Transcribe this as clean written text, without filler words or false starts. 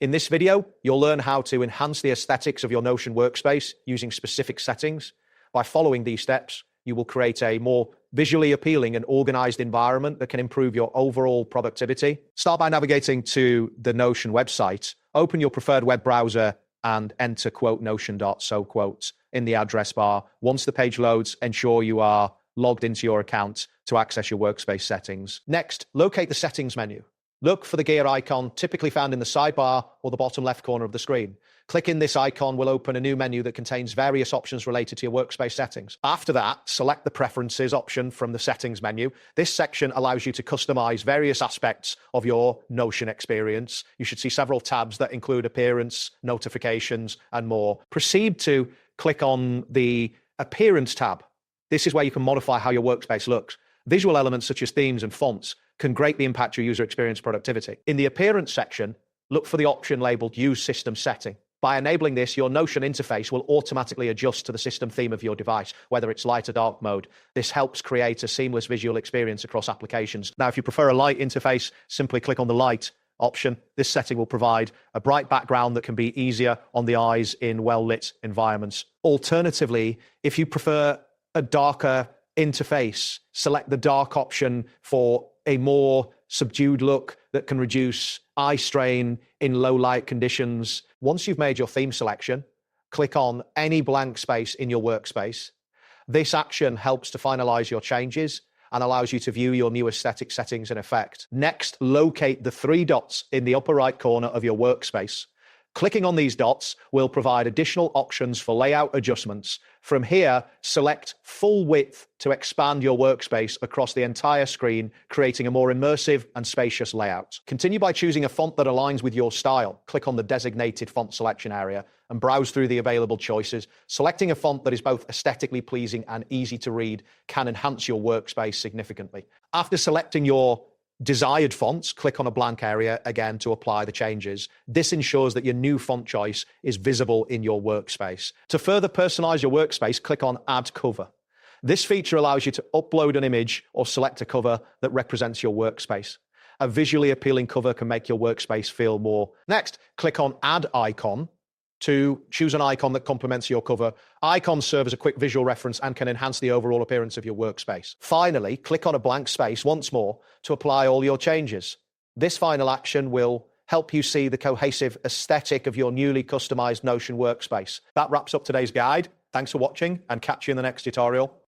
In this video, you'll learn how to enhance the aesthetics of your Notion workspace using specific settings. By following these steps, you will create a more visually appealing and organized environment that can improve your overall productivity. Start by navigating to the Notion website. Open your preferred web browser and enter notion.so in the address bar. Once the page loads, ensure you are logged into your account to access your workspace settings. Next, locate the settings menu. Look for the gear icon typically found in the sidebar or the bottom left corner of the screen. Clicking this icon will open a new menu that contains various options related to your workspace settings. After that, select the Preferences option from the settings menu. This section allows you to customize various aspects of your Notion experience. You should see several tabs that include appearance, notifications, and more. Proceed to click on the Appearance tab. This is where you can modify how your workspace looks. Visual elements such as themes and fonts can greatly impact your user experience productivity. In the Appearance section, look for the option labeled Use System Setting. By enabling this, your Notion interface will automatically adjust to the system theme of your device, whether it's light or dark mode. This helps create a seamless visual experience across applications. Now, if you prefer a light interface, simply click on the Light option. This setting will provide a bright background that can be easier on the eyes in well-lit environments. Alternatively, if you prefer a darker interface, select the dark option for a more subdued look that can reduce eye strain in low light conditions. Once you've made your theme selection, click on any blank space in your workspace. This action helps to finalize your changes and allows you to view your new aesthetic settings in effect. Next, locate the 3 dots in the upper right corner of your workspace. Clicking on these dots will provide additional options for layout adjustments. From here, select full width to expand your workspace across the entire screen, creating a more immersive and spacious layout. Continue by choosing a font that aligns with your style. Click on the designated font selection area and browse through the available choices. Selecting a font that is both aesthetically pleasing and easy to read can enhance your workspace significantly. After selecting your desired fonts, click on a blank area again to apply the changes. This ensures that your new font choice is visible in your workspace. To further personalize your workspace, click on Add Cover. This feature allows you to upload an image or select a cover that represents your workspace. A visually appealing cover can make your workspace feel more. Next, click on Add Icon to choose an icon that complements your cover. Icons serve as a quick visual reference and can enhance the overall appearance of your workspace. Finally, click on a blank space once more to apply all your changes. This final action will help you see the cohesive aesthetic of your newly customized Notion workspace. That wraps up today's guide. Thanks for watching and catch you in the next tutorial.